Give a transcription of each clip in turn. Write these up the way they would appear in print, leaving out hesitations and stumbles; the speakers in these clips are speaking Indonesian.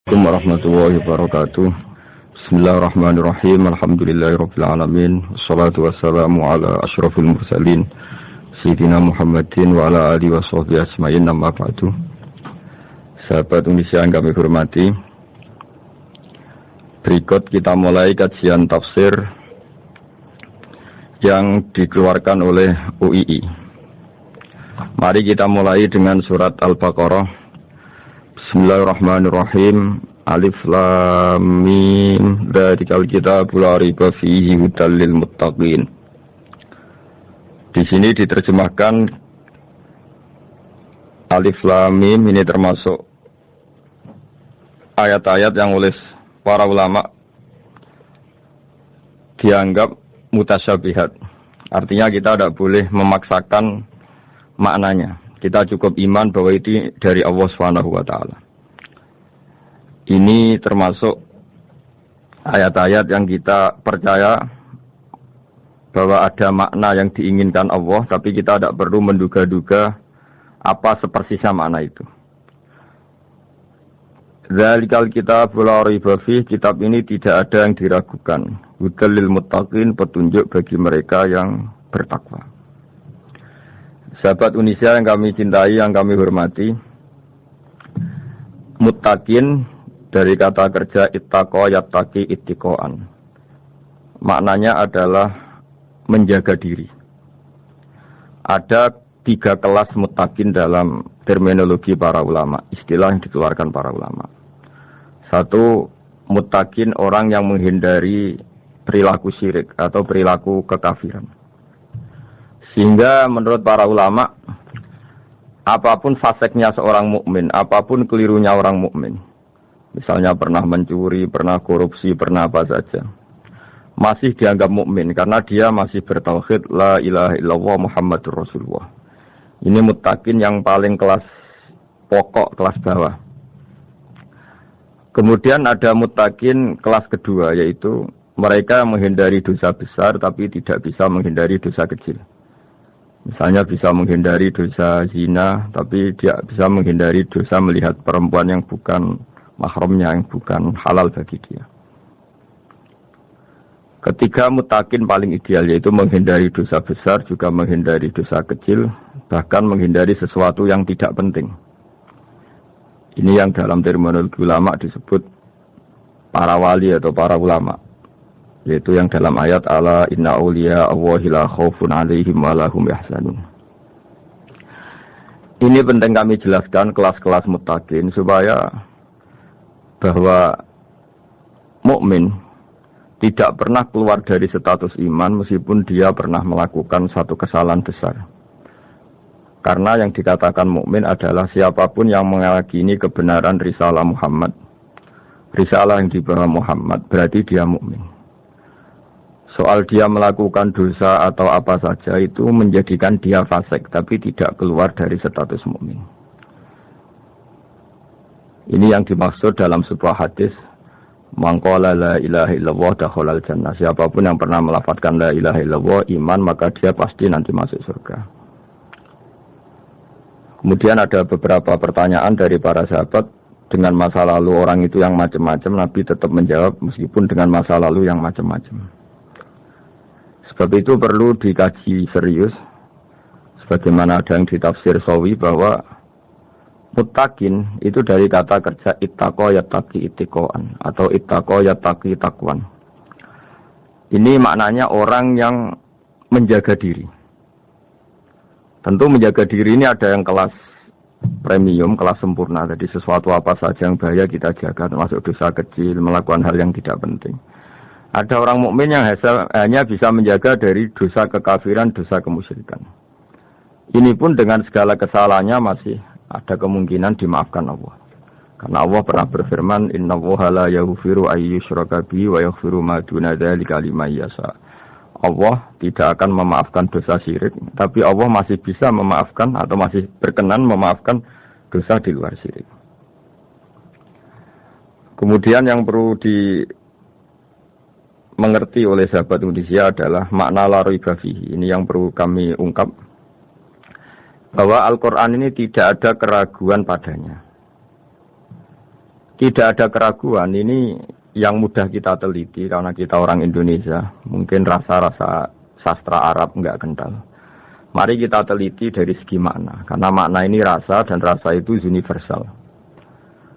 Assalamualaikum warahmatullahi wabarakatuh. Bismillahirrahmanirrahim. Alhamdulillahirabbil alamin. Wassalatu wassalamu ala asyrafil mursalin Sayyidina Muhammadin wa ala alihi washabbihi ajmain. Amma ba'du. Sahabat Indonesia yang kami hormati, berikut kita mulai kajian tafsir yang dikeluarkan oleh UII. Mari kita mulai dengan surat Al-Baqarah. Bismillahirrahmanirrahim. Alif lam mim. Dzalikal kitabul la raiba fihi hudal lil muttaqin. Di sini diterjemahkan Alif lam mim ini termasuk ayat-ayat yang oleh para ulama dianggap mutasyabihat. Artinya kita tidak boleh memaksakan maknanya. Kita cukup iman bahwa itu dari Allah Subhanahu wa taala. Ini termasuk ayat-ayat yang kita percaya bahwa ada makna yang diinginkan Allah, tapi kita tidak perlu menduga-duga apa sepersisnya makna itu. Dzalikal kitabul la raiba fihi, kitab ini tidak ada yang diragukan. Hudal lil muttaqin, petunjuk bagi mereka yang bertakwa. Sahabat Indonesia yang kami cintai, yang kami hormati, muttaqin dari kata kerja ittaqa yattaqi ittiqaan. Maknanya adalah menjaga diri. Ada 3 kelas muttaqin dalam terminologi para ulama, istilah yang dikeluarkan para ulama. 1, muttaqin orang yang menghindari perilaku syirik atau perilaku kekafiran. Sehingga menurut para ulama, apapun faseknya seorang mukmin, apapun kelirunya orang mukmin, misalnya pernah mencuri, pernah korupsi, pernah apa saja, masih dianggap mukmin karena dia masih bertauhid la ilaha illallah Muhammadur Rasulullah. Ini muttaqin yang paling kelas pokok, kelas bawah. Kemudian ada muttaqin kelas kedua, yaitu mereka menghindari dosa besar tapi tidak bisa menghindari dosa kecil. Misalnya bisa menghindari dosa zina, tapi dia bisa menghindari dosa melihat perempuan yang bukan mahramnya, yang bukan halal bagi dia. Ketiga muttaqin paling ideal, yaitu menghindari dosa besar, juga menghindari dosa kecil, bahkan menghindari sesuatu yang tidak penting. Ini yang dalam terminologi ulama disebut para wali atau para ulama, yaitu yang dalam ayat ala inna awliya Allahi la khaufun alaihim wa lahum yahzanun. Ini penting kami jelaskan kelas-kelas muttaqin supaya bahwa mukmin tidak pernah keluar dari status iman meskipun dia pernah melakukan satu kesalahan besar. Karena yang dikatakan mukmin adalah siapapun yang meyakini kebenaran risalah Muhammad, risalah yang dibawa Muhammad, berarti dia mukmin. Soal dia melakukan dosa atau apa saja itu menjadikan dia fasik, tapi tidak keluar dari status mukmin. Ini yang dimaksud dalam sebuah hadis, man qala la ilaha illallah dakhalal jannah. Siapapun yang pernah melafadzkan la ilaha illallah iman, maka dia pasti nanti masuk surga. Kemudian ada beberapa pertanyaan dari para sahabat dengan masa lalu orang itu yang macam-macam, Nabi tetap menjawab meskipun dengan masa lalu yang macam-macam. Sebab itu perlu dikaji serius, sebagaimana ada yang ditafsir Sawi bahwa muttaqin itu dari kata kerja ittaqa yattaqi ittiqaan atau ittaqa yattaqi taqwan. Ini maknanya orang yang menjaga diri. Tentu menjaga diri ini ada yang kelas premium, kelas sempurna. Jadi sesuatu apa saja yang bahaya kita jaga, termasuk dosa kecil, melakukan hal yang tidak penting. Ada orang mukmin yang hanya bisa menjaga dari dosa kekafiran, dosa kemusyrikan. Ini pun dengan segala kesalahannya masih ada kemungkinan dimaafkan Allah. Karena Allah pernah berfirman, innallaha la yaghfiru ay yushraka bihi wa yaghfiru ma duna dzalika liman yasha. Allah tidak akan memaafkan dosa syirik, tapi Allah masih bisa memaafkan atau masih berkenan memaafkan dosa di luar syirik. Kemudian yang perlu mengerti oleh sahabat Indonesia adalah makna la raiba fihi. Ini yang perlu kami ungkap, bahwa Al-Quran ini tidak ada keraguan padanya. Tidak ada keraguan, ini yang mudah kita teliti karena kita orang Indonesia. Mungkin rasa-rasa sastra Arab enggak kental. Mari kita teliti dari segi makna. Karena makna ini rasa dan rasa itu universal.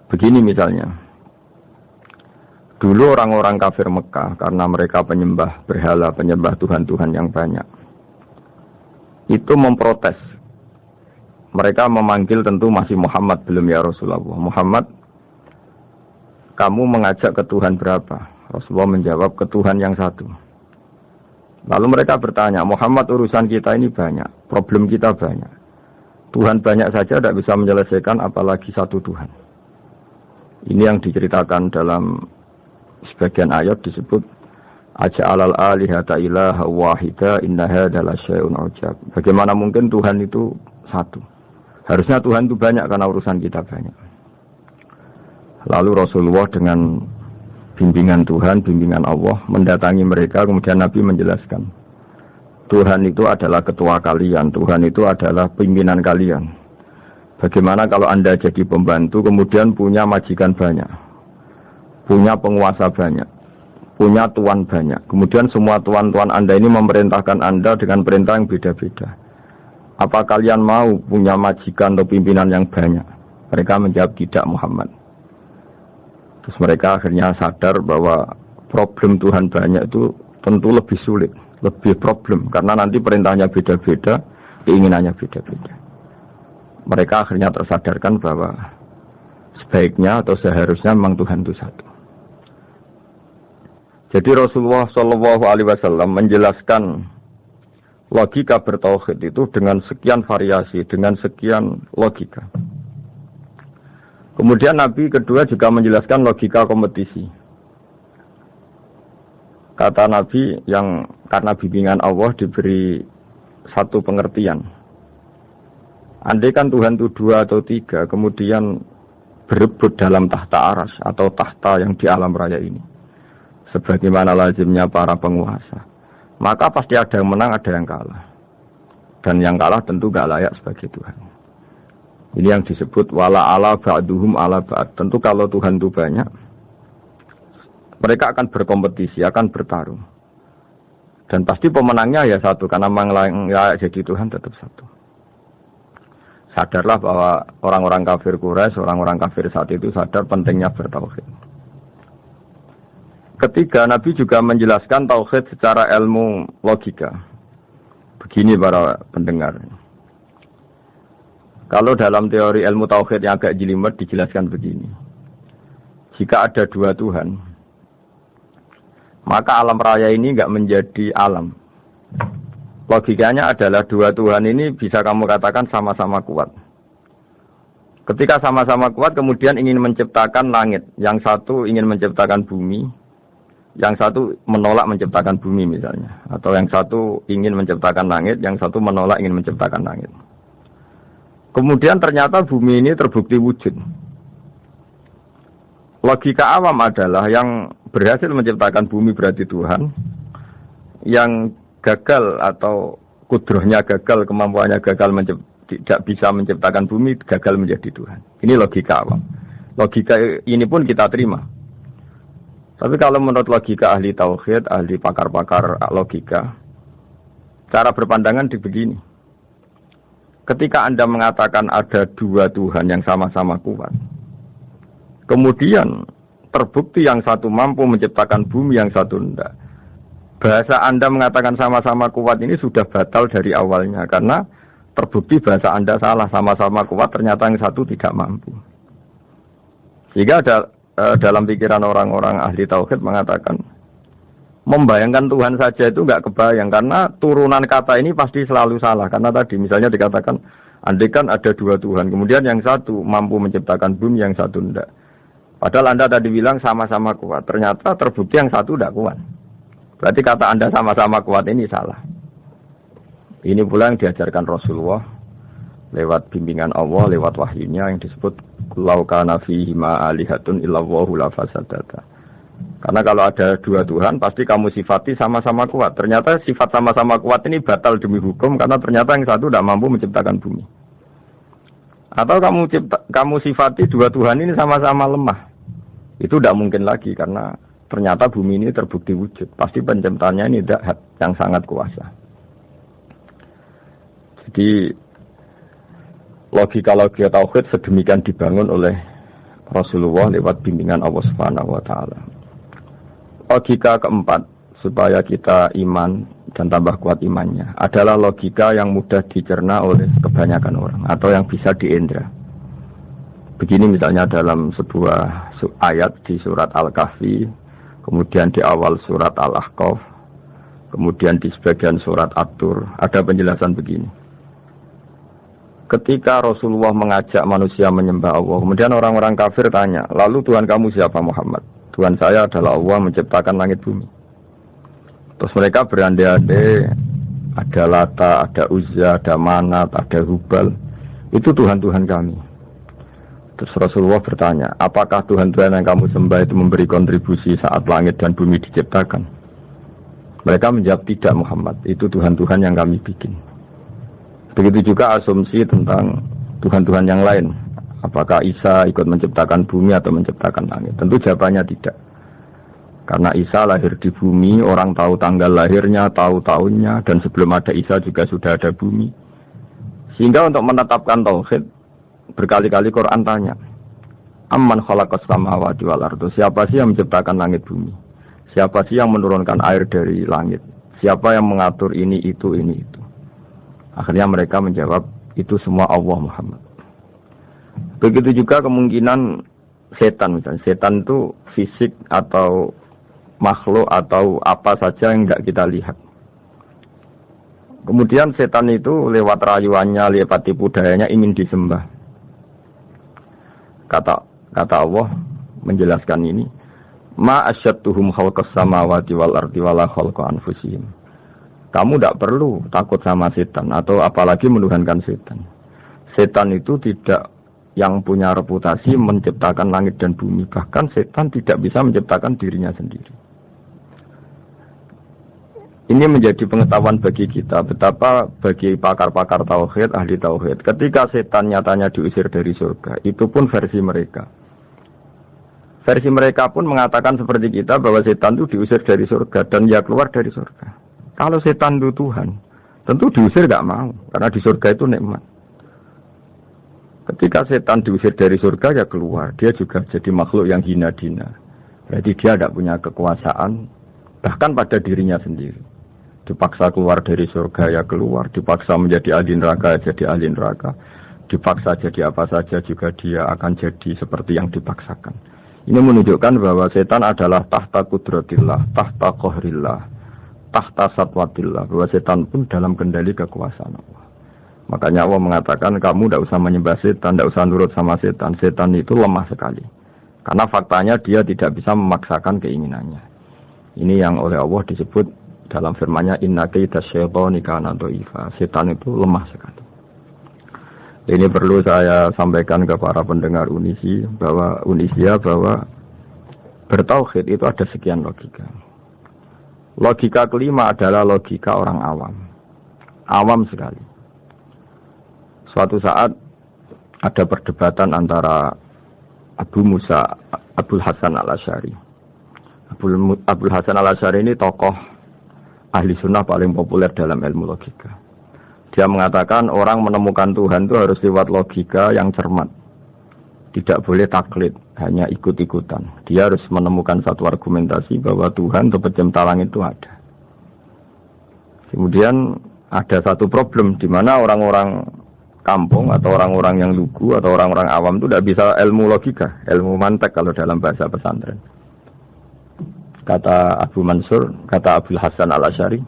Begini misalnya. Dulu orang-orang kafir Mekah karena mereka penyembah berhala, penyembah Tuhan-Tuhan yang banyak. Itu memprotes. Mereka memanggil tentu masih Muhammad, belum ya Rasulullah. Muhammad, kamu mengajak ke Tuhan berapa? Rasulullah menjawab, ke Tuhan yang satu. Lalu mereka bertanya, Muhammad urusan kita ini banyak, problem kita banyak. Tuhan banyak saja tidak bisa menyelesaikan, apalagi satu Tuhan. Ini yang diceritakan dalam sebagian ayat disebut, Aja'alal alihata ilaha wahida inna hadza lasyai'un ujab. Bagaimana mungkin Tuhan itu satu? Harusnya Tuhan itu banyak karena urusan kita banyak. Lalu Rasulullah dengan bimbingan Tuhan, bimbingan Allah mendatangi mereka, kemudian Nabi menjelaskan Tuhan itu adalah ketua kalian, Tuhan itu adalah pimpinan kalian. Bagaimana kalau Anda jadi pembantu kemudian punya majikan banyak, punya penguasa banyak, punya tuan banyak, kemudian semua tuan-tuan Anda ini memerintahkan Anda dengan perintah yang beda-beda. Apa kalian mau punya majikan atau pimpinan yang banyak? Mereka menjawab tidak, Muhammad. Terus mereka akhirnya sadar bahwa problem Tuhan banyak itu tentu lebih sulit, lebih problem. Karena nanti perintahnya beda-beda, keinginannya beda-beda. Mereka akhirnya tersadarkan bahwa sebaiknya atau seharusnya memang Tuhan itu satu. Jadi Rasulullah SAW menjelaskan logika bertauhid itu dengan sekian variasi, dengan sekian logika. Kemudian Nabi kedua juga menjelaskan logika kompetisi. Kata Nabi yang karena bimbingan Allah diberi satu pengertian. Andai kan Tuhan itu 2 atau 3, kemudian berebut dalam tahta aras atau tahta yang di alam raya ini. Sebagaimana lazimnya para penguasa. Maka pasti ada yang menang, ada yang kalah. Dan yang kalah tentu gak layak sebagai Tuhan. Ini yang disebut wala ala ba'duhum ala ba'd. Tentu kalau Tuhan itu banyak, mereka akan berkompetisi, akan bertarung. Dan pasti pemenangnya ya satu, karena memang layak jadi Tuhan tetap satu. Sadarlah bahwa orang-orang kafir Quraisy, orang-orang kafir saat itu sadar pentingnya bertauhid. Ketiga, Nabi juga menjelaskan tauhid secara ilmu logika. Begini para pendengar. Kalau dalam teori ilmu tauhid yang agak jelimet dijelaskan begini. Jika ada 2 Tuhan, maka alam raya ini enggak menjadi alam. Logikanya adalah 2 Tuhan ini bisa kamu katakan sama-sama kuat. Ketika sama-sama kuat kemudian ingin menciptakan langit. Yang satu ingin menciptakan bumi, yang satu menolak menciptakan bumi misalnya. Atau yang satu ingin menciptakan langit, yang satu menolak ingin menciptakan langit. Kemudian ternyata bumi ini terbukti wujud. Logika awam adalah yang berhasil menciptakan bumi berarti Tuhan. Yang gagal atau kudrohnya gagal, kemampuannya gagal tidak bisa menciptakan bumi, gagal menjadi Tuhan. Ini logika awam. Logika ini pun kita terima. Tapi kalau menurut logika ahli tauhid, ahli pakar-pakar logika, cara berpandangan begini. Ketika Anda mengatakan ada 2 Tuhan yang sama-sama kuat, kemudian terbukti yang satu mampu menciptakan bumi, yang satu tidak. Bahasa Anda mengatakan sama-sama kuat ini sudah batal dari awalnya, karena terbukti bahasa Anda salah, sama-sama kuat ternyata yang satu tidak mampu. Sehingga dalam pikiran orang-orang ahli tauhid mengatakan membayangkan Tuhan saja itu enggak kebayang, karena turunan kata ini pasti selalu salah. Karena tadi misalnya dikatakan andai kan ada 2 Tuhan, kemudian yang satu mampu menciptakan bumi, yang satu tidak. Padahal Anda tadi bilang sama-sama kuat, ternyata terbukti yang satu tidak kuat. Berarti kata Anda sama-sama kuat ini salah. Ini pula yang diajarkan Rasulullah lewat bimbingan Allah, lewat wahyunya yang disebut lau kana fihi ma alihatun illallahu la fasadata. Karena kalau ada 2 Tuhan pasti kamu sifati sama-sama kuat. Ternyata sifat sama-sama kuat ini batal demi hukum, karena ternyata yang satu tidak mampu menciptakan bumi. Atau kamu sifati 2 Tuhan ini sama-sama lemah. Itu tidak mungkin lagi karena ternyata bumi ini terbukti wujud. Pasti penciptanya ini zat yang sangat kuasa. Jadi logika tauhid sedemikian dibangun oleh Rasulullah lewat bimbingan Allah Subhanahu wa taala. Logika keempat supaya kita iman dan tambah kuat imannya adalah logika yang mudah dicerna oleh kebanyakan orang atau yang bisa diindra. Begini misalnya dalam sebuah ayat di surat Al-Kahfi, kemudian di awal surat Al-Ahqaf, kemudian di sebagian surat At-Tur, ada penjelasan begini. Ketika Rasulullah mengajak manusia menyembah Allah, kemudian orang-orang kafir tanya, lalu Tuhan kamu siapa Muhammad? Tuhan saya adalah Allah menciptakan langit bumi. Terus mereka berandai-andai, ada Lata, ada Uzza, ada Manat, ada Hubal. Itu Tuhan-Tuhan kami. Terus Rasulullah bertanya, apakah Tuhan-Tuhan yang kamu sembah itu memberi kontribusi saat langit dan bumi diciptakan? Mereka menjawab, tidak Muhammad, itu Tuhan-Tuhan yang kami bikin. Begitu juga asumsi tentang Tuhan-Tuhan yang lain. Apakah Isa ikut menciptakan bumi atau menciptakan langit? Tentu jawabannya tidak. Karena Isa lahir di bumi, orang tahu tanggal lahirnya, tahu tahunnya, dan sebelum ada Isa juga sudah ada bumi. Sehingga untuk menetapkan tauhid, berkali-kali Quran tanya, Amman khalaqas samawati wal ardh, siapa sih yang menciptakan langit bumi? Siapa sih yang menurunkan air dari langit? Siapa yang mengatur ini, itu, ini, itu? Akhirnya mereka menjawab, itu semua Allah Muhammad. Begitu juga kemungkinan setan misalnya. Setan itu fisik atau makhluk atau apa saja yang tidak kita lihat. Kemudian setan itu lewat rayuannya, lewat tipu dayanya ingin disembah. Kata Allah menjelaskan ini, ma asyadduhum khalqas samawati wal ardi wala khalqa anfusihim. Kamu tidak perlu takut sama setan atau apalagi menuhankan setan. Setan itu tidak yang punya reputasi menciptakan langit dan bumi. Bahkan setan tidak bisa menciptakan dirinya sendiri. Ini menjadi pengetahuan bagi kita betapa bagi pakar-pakar tauhid, ahli tauhid, ketika setan nyatanya diusir dari surga, itu pun versi mereka. Versi mereka pun mengatakan seperti kita bahwa setan itu diusir dari surga dan ya keluar dari surga. Kalau setan itu Tuhan, tentu diusir tidak mau, karena di surga itu nikmat. Ketika setan diusir dari surga, ya keluar. Dia juga jadi makhluk yang hina-dina. Berarti dia tidak punya kekuasaan, bahkan pada dirinya sendiri. Dipaksa keluar dari surga, ya keluar. Dipaksa menjadi ahli neraka, jadi ahli neraka. Dipaksa jadi apa saja, juga dia akan jadi seperti yang dipaksakan. Ini menunjukkan bahwa setan adalah tahta kudratillah, tahta qahrillah, tahta satwatillah, bahwa setan pun dalam kendali kekuasaan Allah. Makanya Allah mengatakan kamu tidak usah menyembah setan, tidak usah nurut sama setan. Setan itu lemah sekali. Karena faktanya dia tidak bisa memaksakan keinginannya. Ini yang oleh Allah disebut dalam firman-Nya inna kaida syaitani kana dhaifa. Setan itu lemah sekali. Ini perlu saya sampaikan ke para pendengar Unisia bahwa bertauhid itu ada sekian logika. Logika kelima adalah logika orang awam. Awam sekali. Suatu saat ada perdebatan antara Abul Hasan al-Asy'ari. Abul Hasan al-Asy'ari ini tokoh ahli sunnah paling populer dalam ilmu logika. Dia mengatakan orang menemukan Tuhan itu harus lewat logika yang cermat. Tidak boleh taklid, hanya ikut-ikutan. Dia harus menemukan satu argumentasi bahwa Tuhan atau pencipta langit itu ada. Kemudian ada satu problem di mana orang-orang kampung atau orang-orang yang lugu atau orang-orang awam itu tidak bisa ilmu logika, ilmu mantek kalau dalam bahasa pesantren. Kata Abu Mansur, kata Abul Hasan al-Asy'ari,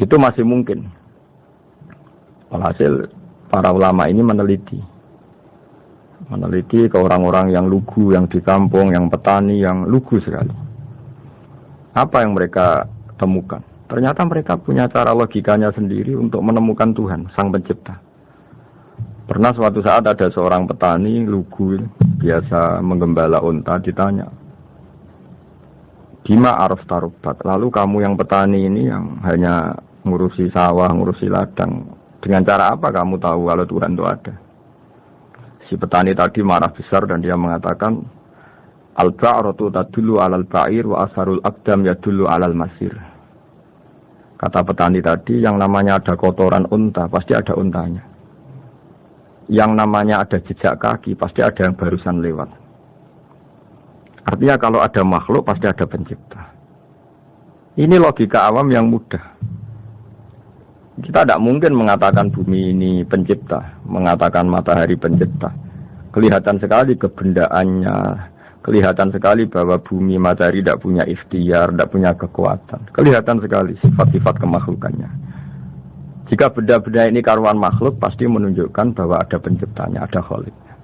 itu masih mungkin. Alhasil para ulama ini meneliti ke orang-orang yang lugu, yang di kampung, yang petani, yang lugu sekali. Apa yang mereka temukan? Ternyata mereka punya cara logikanya sendiri untuk menemukan Tuhan, Sang Pencipta. Pernah suatu saat ada seorang petani lugu, biasa menggembala unta, ditanya, Bima araf tarubat, lalu kamu yang petani ini yang hanya ngurusi sawah, ngurusi ladang, dengan cara apa kamu tahu kalau Tuhan itu ada? Si petani tadi marah besar dan dia mengatakan, Al-ba'ratu tadullu 'alal ba'ir wa asarul aqdam yadullu 'alal masir. Kata petani tadi, yang namanya ada kotoran unta, pasti ada untanya. Yang namanya ada jejak kaki, pasti ada yang barusan lewat. Artinya kalau ada makhluk, pasti ada pencipta. Ini logika awam yang mudah. Kita tidak mungkin mengatakan bumi ini pencipta, mengatakan matahari pencipta. Kelihatan sekali kebendaannya, kelihatan sekali bahwa bumi matahari tidak punya ikhtiar, tidak punya kekuatan. Kelihatan sekali sifat-sifat kemakhlukannya. Jika benda-benda ini karuan makhluk, pasti menunjukkan bahwa ada penciptanya, ada kholiknya.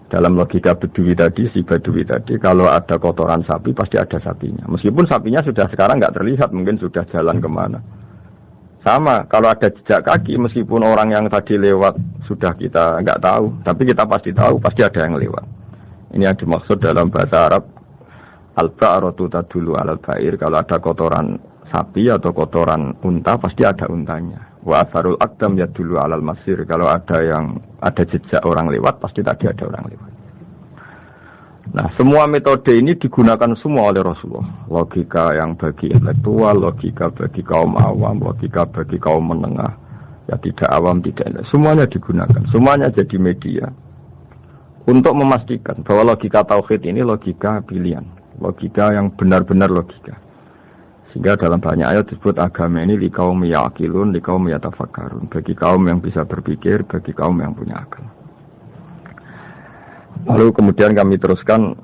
Dalam logika Bedui tadi, si Bedui tadi, kalau ada kotoran sapi, pasti ada sapinya. Meskipun sapinya sudah sekarang nggak terlihat, mungkin sudah jalan kemana. Sama, kalau ada jejak kaki, meskipun orang yang tadi lewat sudah kita nggak tahu, tapi kita pasti tahu, pasti ada yang lewat. Ini yang dimaksud dalam bahasa Arab, al-ba'ratu tadullu 'alal ba'ir. Kalau ada kotoran sapi atau kotoran unta, pasti ada untanya. Wa asarul aqdam yadullu 'alal masir. Kalau ada jejak orang lewat, pasti tadi ada orang lewat. Nah, semua metode ini digunakan semua oleh Rasulullah. Logika yang bagi intelektual, logika bagi kaum awam, logika bagi kaum menengah, ya tidak awam, tidak. Semuanya digunakan, semuanya jadi media untuk memastikan bahwa logika tauhid ini logika pilihan, logika yang benar-benar logika. Sehingga dalam banyak ayat disebut agama ini li kaum yaqilun, li kaum yatafakkarun, bagi kaum yang bisa berpikir, bagi kaum yang punya akal. Lalu kemudian kami teruskan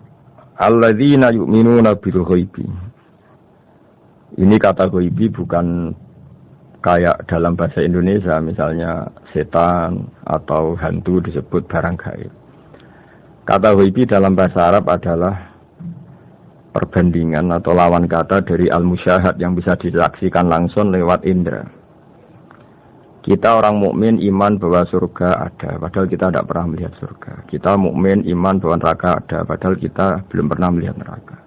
alladzina yu'minuna bil ghaibi. Ini kata ghaibi bukan kayak dalam bahasa Indonesia misalnya setan atau hantu disebut barang gaib. Kata ghaibi dalam bahasa Arab adalah perbandingan atau lawan kata dari al-musyahad yang bisa disaksikan langsung lewat indera. Kita orang mukmin iman bahwa surga ada, padahal kita tidak pernah melihat surga. Kita mukmin iman bahwa neraka ada, padahal kita belum pernah melihat neraka.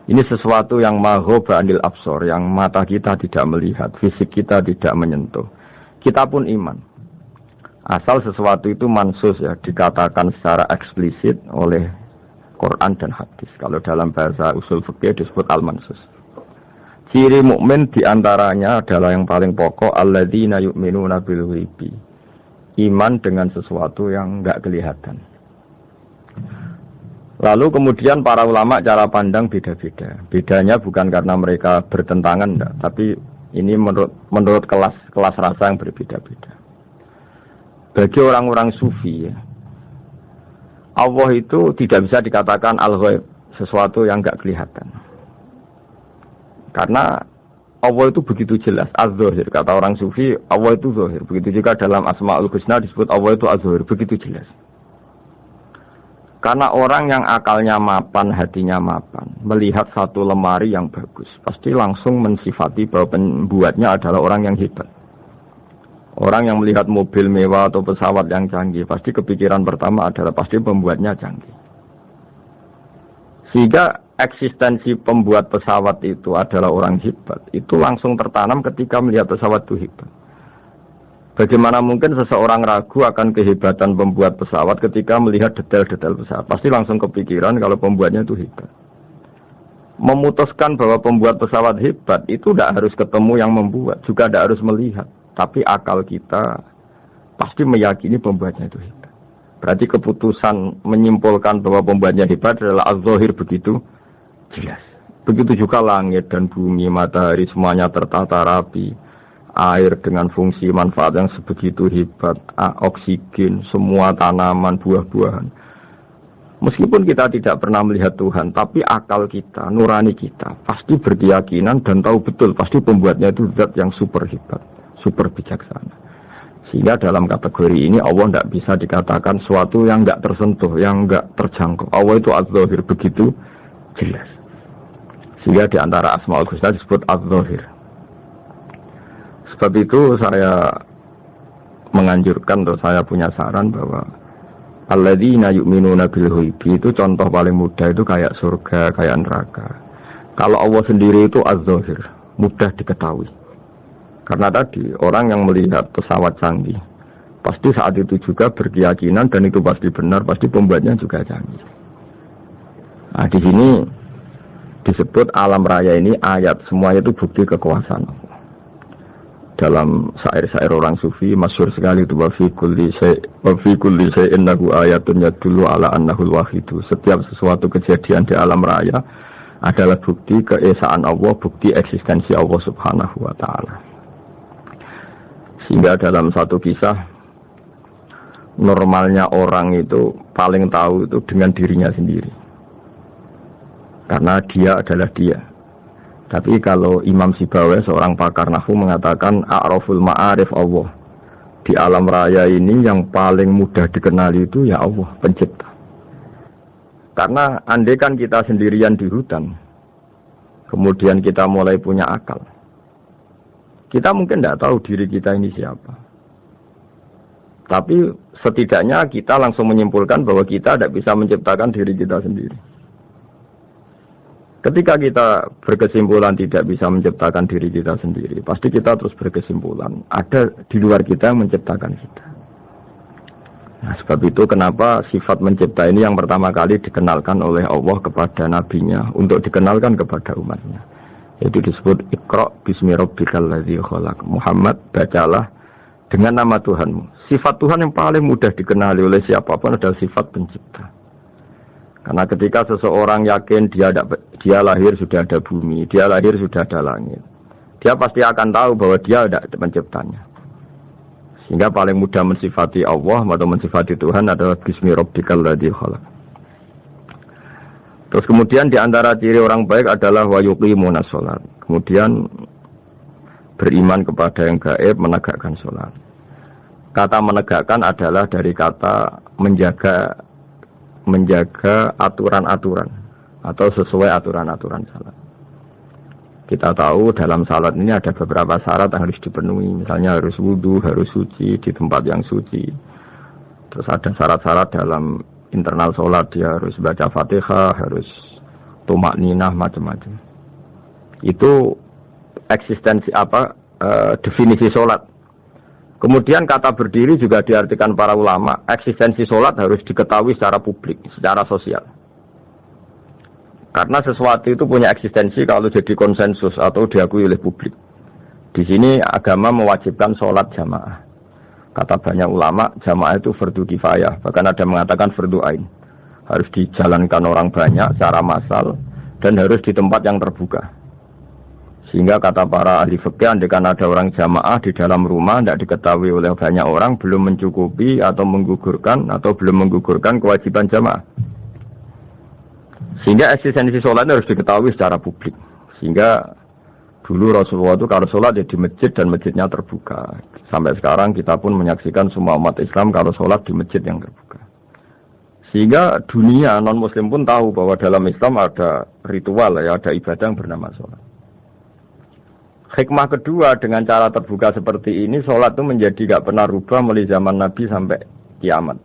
Ini sesuatu yang maghoba anil absor, yang mata kita tidak melihat, fisik kita tidak menyentuh. Kita pun iman. Asal sesuatu itu mansus ya, dikatakan secara eksplisit oleh Quran dan hadis. Kalau dalam bahasa usul fikih disebut al-mansus. Ciri mukmin diantaranya adalah yang paling pokok alladzina yu'minuna bil ghaibi. Iman dengan sesuatu yang enggak kelihatan. Lalu kemudian para ulama cara pandang beda-beda. Bedanya bukan karena mereka bertentangan enggak, tapi ini menurut kelas rasa yang berbeda-beda. Bagi orang-orang sufi ya, Allah itu tidak bisa dikatakan al-ghaib, sesuatu yang enggak kelihatan. Karena Allah itu begitu jelas, az-zahir. Kata orang sufi, Allah itu zahir. Begitu juga dalam Asmaul Husna disebut Allah itu az-zahir, begitu jelas. Karena orang yang akalnya mapan, hatinya mapan, melihat satu lemari yang bagus, pasti langsung mensifati bahwa pembuatnya adalah orang yang hebat. Orang yang melihat mobil mewah atau pesawat yang canggih, pasti kepikiran pertama adalah pasti pembuatnya canggih. Sehingga eksistensi pembuat pesawat itu adalah orang hebat, itu langsung tertanam ketika melihat pesawat itu hebat. Bagaimana mungkin seseorang ragu akan kehebatan pembuat pesawat ketika melihat detail-detail pesawat? Pasti langsung kepikiran kalau pembuatnya itu hebat. Memutuskan bahwa pembuat pesawat hebat itu tidak harus ketemu yang membuat, juga tidak harus melihat. Tapi akal kita pasti meyakini pembuatnya itu hebat. Berarti keputusan menyimpulkan bahwa pembuatnya hebat adalah az-zahir begitu jelas. Begitu juga langit dan bumi, matahari semuanya tertata rapi. Air dengan fungsi manfaat yang sebegitu hebat, oksigen, semua tanaman, buah-buahan. Meskipun kita tidak pernah melihat Tuhan, tapi akal kita, nurani kita, pasti berkeyakinan dan tahu betul, pasti pembuatnya itu zat yang super hebat, super bijaksana. Sehingga dalam kategori ini Allah tidak bisa dikatakan suatu yang tidak tersentuh, yang tidak terjangkau. Allah itu az-zahir begitu jelas. Sehingga di antara Asmaul Husna disebut az-zahir. Sebab itu saya menganjurkan atau saya punya saran bahwa alladzina yu'minuna bil ghaibi itu contoh paling mudah itu kayak surga, kayak neraka. Kalau Allah sendiri itu az-zahir, mudah diketahui. Karena tadi orang yang melihat pesawat canggih pasti saat itu juga berkeyakinan dan itu pasti benar, pasti pembuatnya juga canggih. Nah, di sini disebut alam raya ini ayat, semuanya itu bukti kekuasaan Allah. Dalam syair-syair orang sufi masyhur sekali itu wa fi kulli syai'in lahu ayatun yadullu ala annahul wahidu. Setiap sesuatu kejadian di alam raya adalah bukti keesaan Allah, bukti eksistensi Allah Subhanahu wa taala. Sehingga dalam satu kisah, normalnya orang itu paling tahu itu dengan dirinya sendiri. Karena dia adalah dia. Tapi kalau Imam Sibawayh, seorang pakar nahwu, mengatakan a'raful ma'arif Allah. Di alam raya ini yang paling mudah dikenali itu ya Allah, pencipta. Karena andai kan kita sendirian di hutan, kemudian kita mulai punya akal, kita mungkin tidak tahu diri kita ini siapa. Tapi setidaknya kita langsung menyimpulkan bahwa kita tidak bisa menciptakan diri kita sendiri. Ketika kita berkesimpulan tidak bisa menciptakan diri kita sendiri, pasti kita terus berkesimpulan ada di luar kita yang menciptakan kita. Nah, sebab itu kenapa sifat mencipta ini yang pertama kali dikenalkan oleh Allah kepada nabinya untuk dikenalkan kepada umatnya. Itu disebut Iqra bismi rabbikal ladzi khalaq. Muhammad, bacalah dengan nama Tuhanmu. Sifat Tuhan yang paling mudah dikenali oleh siapapun adalah sifat pencipta. Karena ketika seseorang yakin dia lahir sudah ada bumi, dia lahir sudah ada langit, dia pasti akan tahu bahwa dia ada penciptanya. Sehingga paling mudah mensifati Allah atau mensifati Tuhan adalah bismi rabbikal ladzi khalaq. Terus kemudian di antara ciri orang baik adalah wa yuqimunas shalat. Kemudian beriman kepada yang gaib, menegakkan salat. Kata menegakkan adalah dari kata menjaga aturan-aturan atau sesuai aturan-aturan salat. Kita tahu dalam salat ini ada beberapa syarat yang harus dipenuhi. Misalnya harus wudu, harus suci di tempat yang suci. Terus ada syarat-syarat dalam internal salat, dia harus baca Fatihah, harus tumakninah, macam-macam. Itu eksistensi definisi salat. Kemudian kata berdiri juga diartikan para ulama, eksistensi sholat harus diketahui secara publik, secara sosial. Karena sesuatu itu punya eksistensi kalau jadi konsensus atau diakui oleh publik. Di sini agama mewajibkan sholat jamaah. Kata banyak ulama, jamaah itu fardu kifayah, bahkan ada mengatakan fardu ain. Harus dijalankan orang banyak secara massal dan harus di tempat yang terbuka. Sehingga kata para ahli fikih, andaikan ada orang jamaah di dalam rumah tidak diketahui oleh banyak orang, belum mencukupi atau belum menggugurkan kewajiban jamaah. Sehingga eksistensi sholat harus diketahui secara publik. Sehingga dulu Rasulullah itu kalau sholat ya di masjid dan masjidnya terbuka. Sampai sekarang kita pun menyaksikan semua umat Islam kalau sholat di masjid yang terbuka. Sehingga dunia non-muslim pun tahu bahwa dalam Islam ada ritual, ya, ada ibadah yang bernama sholat. Hikmah kedua dengan cara terbuka seperti ini, sholat itu menjadi gak pernah rubah mulai zaman Nabi sampai kiamat.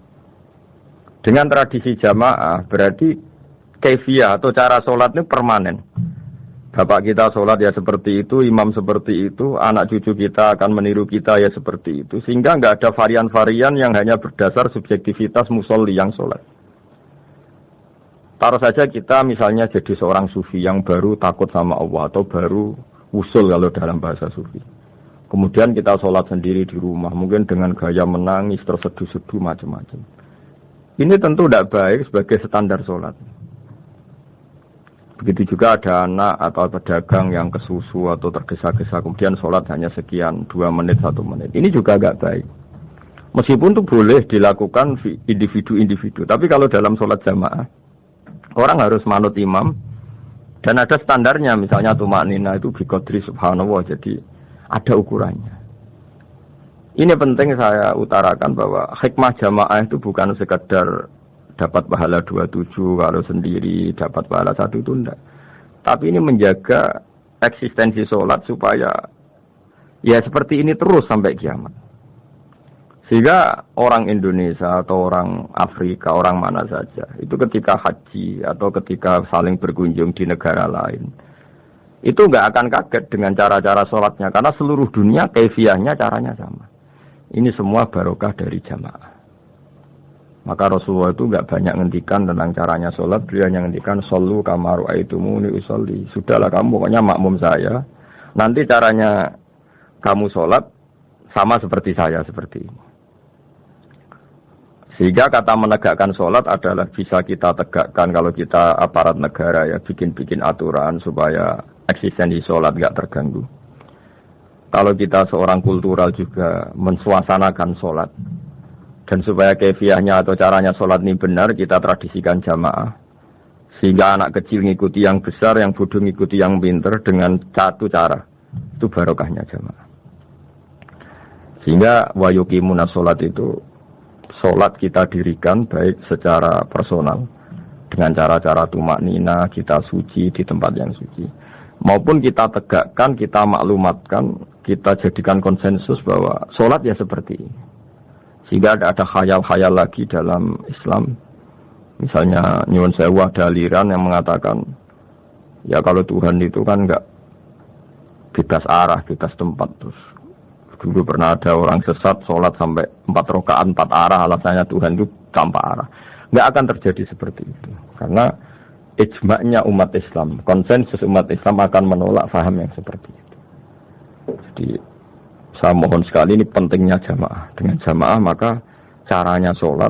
Dengan tradisi jamaah, berarti kaifiyah atau cara sholat ini permanen. Bapak kita sholat ya seperti itu, imam seperti itu, anak cucu kita akan meniru kita ya seperti itu. Sehingga gak ada varian-varian yang hanya berdasar subjektivitas musolli yang sholat. Taruh saja kita misalnya jadi seorang sufi yang baru takut sama Allah atau baru usul kalau dalam bahasa sufi. Kemudian kita sholat sendiri di rumah, mungkin dengan gaya menangis, terseduh-seduh macam-macam. Ini tentu tidak baik sebagai standar sholat. Begitu juga ada anak atau pedagang yang kesusu atau tergesa-gesa, kemudian sholat hanya sekian, 2 menit, 1 menit. Ini juga agak baik. Meskipun itu boleh dilakukan individu-individu. Tapi kalau dalam sholat jamaah, orang harus manut imam, dan ada standarnya, misalnya tumakninah itu biqadri subhanallah, jadi ada ukurannya. Ini penting saya utarakan bahwa hikmah jamaah itu bukan sekedar dapat pahala 27 kalau sendiri, dapat pahala 1 itu enggak. Tapi ini menjaga eksistensi sholat supaya ya seperti ini terus sampai kiamat. Sehingga orang Indonesia atau orang Afrika, orang mana saja, itu ketika haji atau ketika saling berkunjung di negara lain, itu nggak akan kaget dengan cara-cara sholatnya, karena seluruh dunia kaifiyahnya caranya sama. Ini semua barokah dari jamaah. Maka Rasulullah itu enggak banyak ngendikan tentang caranya sholat, beliau hanya ngendikan shollu kama ra'aitumuni usolli. Sudahlah kamu pokoknya makmum saya. Nanti caranya kamu sholat sama seperti saya seperti ini. Sehingga kata menegakkan sholat adalah bisa kita tegakkan kalau kita aparat negara ya, bikin aturan supaya eksistensi sholat enggak terganggu. Kalau kita seorang kultural juga mensuasanakan sholat. Dan supaya kefiahnya atau caranya sholat ini benar, kita tradisikan jamaah. Sehingga anak kecil ngikuti yang besar, yang bodoh ngikuti yang pinter dengan satu cara. Itu barokahnya jamaah. Sehingga wayukimuna sholat itu, sholat kita dirikan baik secara personal. Dengan cara-cara tumak nina, kita suci di tempat yang suci. Maupun kita tegakkan, kita maklumatkan, kita jadikan konsensus bahwa sholat ya seperti ini. Sehingga ada khayal-khayal lagi dalam Islam. Misalnya nyuwun sewu ada aliran yang mengatakan ya kalau Tuhan itu kan enggak bebas arah, bebas tempat. Terus dulu pernah ada orang sesat sholat sampai 4 rakaat 4 arah, alasannya Tuhan itu tanpa arah. Enggak akan terjadi seperti itu. Karena ijma'nya umat Islam, konsensus umat Islam akan menolak faham yang seperti itu. Jadi saya mohon sekali, ini pentingnya jamaah. Dengan jamaah maka caranya sholat,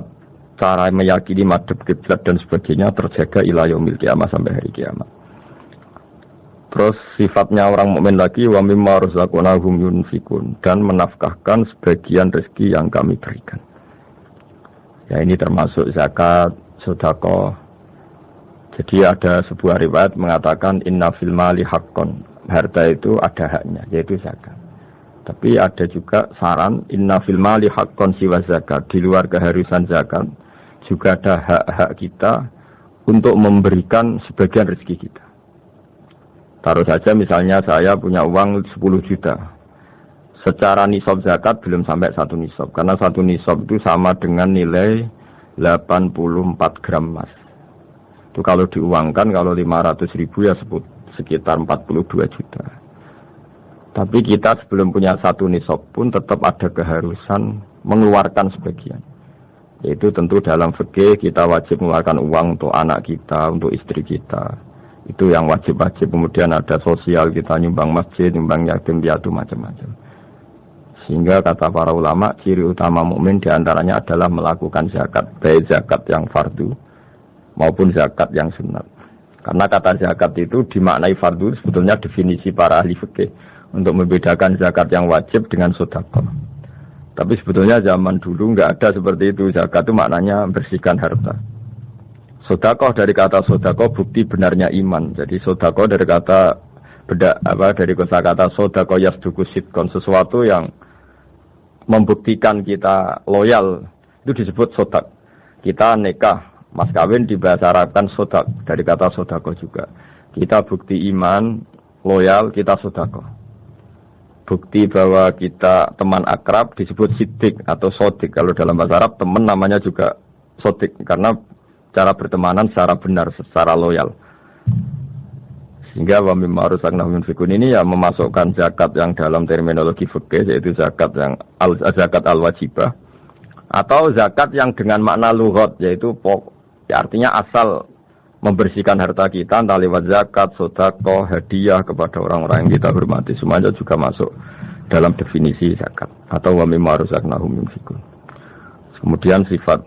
cara meyakini madhab kiblat dan sebagainya terjaga ila yaumil kiamah sampai hari kiamat. Terus sifatnya orang mukmin lagi wa mimma razaqnahum yunfikun, dan menafkahkan sebagian rezeki yang kami berikan. Ya ini termasuk zakat, sedekah. Jadi ada sebuah riwayat mengatakan inna fil mali haqqon, harta itu ada haknya yaitu zakat. Tapi ada juga saran inna fil mali haqqon siwa zakat, di luar keharusan zakat juga ada hak-hak kita untuk memberikan sebagian rezeki kita. Taruh saja misalnya saya punya uang 10 juta. Secara nisab zakat belum sampai 1 nisab, karena 1 nisab itu sama dengan nilai 84 gram emas. Itu kalau diuangkan, kalau 500 ribu ya sekitar 42 juta. Tapi kita sebelum punya 1 nisab pun tetap ada keharusan mengeluarkan sebagian. Yaitu tentu dalam fikih kita wajib mengeluarkan uang untuk anak kita, untuk istri kita. Itu yang wajib-wajib. Kemudian ada sosial, kita nyumbang masjid, nyumbang yatim piatu, macam-macam. Sehingga kata para ulama, ciri utama mukmin diantaranya adalah melakukan zakat, baik zakat yang fardu maupun zakat yang sunat. Karena kata zakat itu dimaknai fardu, sebetulnya definisi para ahli fikih untuk membedakan zakat yang wajib dengan sedekah. Tapi sebetulnya zaman dulu enggak ada seperti itu. Zakat itu maknanya bersihkan harta. Sedekah dari kata sedekah bukti benarnya iman. Jadi sedekah dari kata dari kosakata sedekah yasduqu sidqon, sesuatu yang membuktikan kita loyal itu disebut sedekah. Kita nikah, mas kawin di bahasa Arab kan sedekah, dari kata sedekah juga. Kita bukti iman, loyal, kita sedekah. Bukti bahwa kita teman akrab disebut sidik atau sodik. Kalau dalam bahasa Arab teman namanya juga sodik, karena cara bertemanan secara benar, secara loyal. Sehingga wa mimma razaqnahum yunfikun ini ya memasukkan zakat yang dalam terminologi fikih, yaitu zakat yang zakat al-wajibah, atau zakat yang dengan makna lughat, yaitu artinya asal membersihkan harta kita, entah lewat zakat, sedekah, hadiah kepada orang-orang yang kita hormati, semuanya juga masuk dalam definisi zakat atau wa mimma razaqnahum yunfikun. Kemudian sifat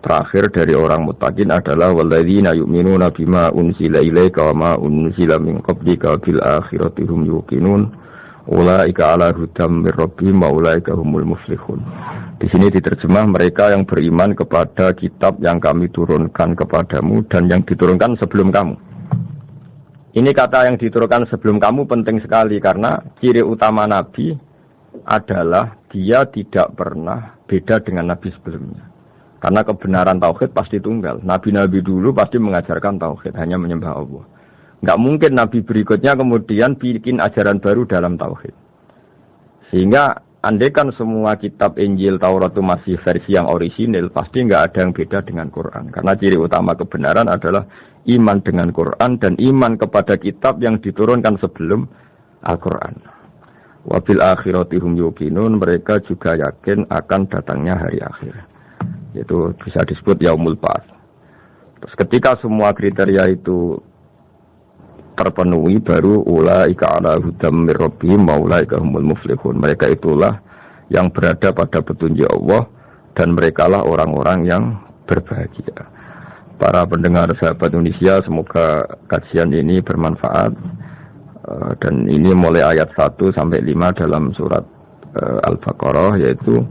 terakhir dari orang muttaqin adalah walladzina yu'minuna bima unzila ilaika wa ma unzila min qablika bil akhirati hum yuqinun ulaika ala hudam mir rabbihim wa ulaika humul muflihun. Di sini diterjemah mereka yang beriman kepada kitab yang kami turunkan kepadamu dan yang diturunkan sebelum kamu. Ini kata yang diturunkan sebelum kamu penting sekali karena ciri utama Nabi adalah dia tidak pernah beda dengan Nabi sebelumnya. Karena kebenaran tauhid pasti tunggal. Nabi-nabi dulu pasti mengajarkan tauhid, hanya menyembah Allah. Enggak mungkin Nabi berikutnya kemudian bikin ajaran baru dalam tauhid. Sehingga andaikan semua kitab Injil, Taurat itu masih versi yang orisinil, pasti enggak ada yang beda dengan Quran. Karena ciri utama kebenaran adalah iman dengan Quran dan iman kepada kitab yang diturunkan sebelum Al-Quran. Wabil akhirati hum yuqinun, mereka juga yakin akan datangnya hari akhir. yaitu bisa disebut yaumul ba'ats. Terus ketika semua kriteria itu terpenuhi, baru ulaika ala hudam mir rabbihim wa ulaika humul muflihun. Mereka itulah yang berada pada petunjuk Allah dan merekalah orang-orang yang berbahagia. Para pendengar sahabat Indonesia, semoga kajian ini bermanfaat. Dan ini mulai ayat 1 sampai 5 dalam surat Al-Baqarah, yaitu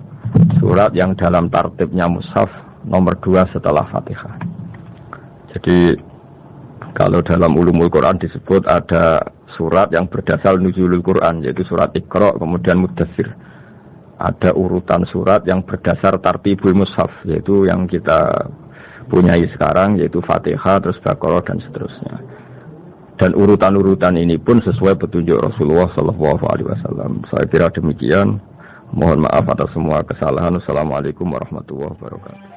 surat yang dalam tartibnya mushaf nomor 2 setelah Fatihah. Jadi kalau dalam ulumul Quran disebut ada surat yang berdasar nuzulul Quran, yaitu surat Iqra, kemudian Mudaththir. Ada urutan surat yang berdasar tartibul mushaf, yaitu yang kita punyai sekarang, yaitu Fatihah, terus Baqarah dan seterusnya. Dan urutan-urutan ini pun sesuai petunjuk Rasulullah SAW. Saya kira demikian. Mohon maaf atas semua kesalahan. Assalamualaikum warahmatullahi wabarakatuh.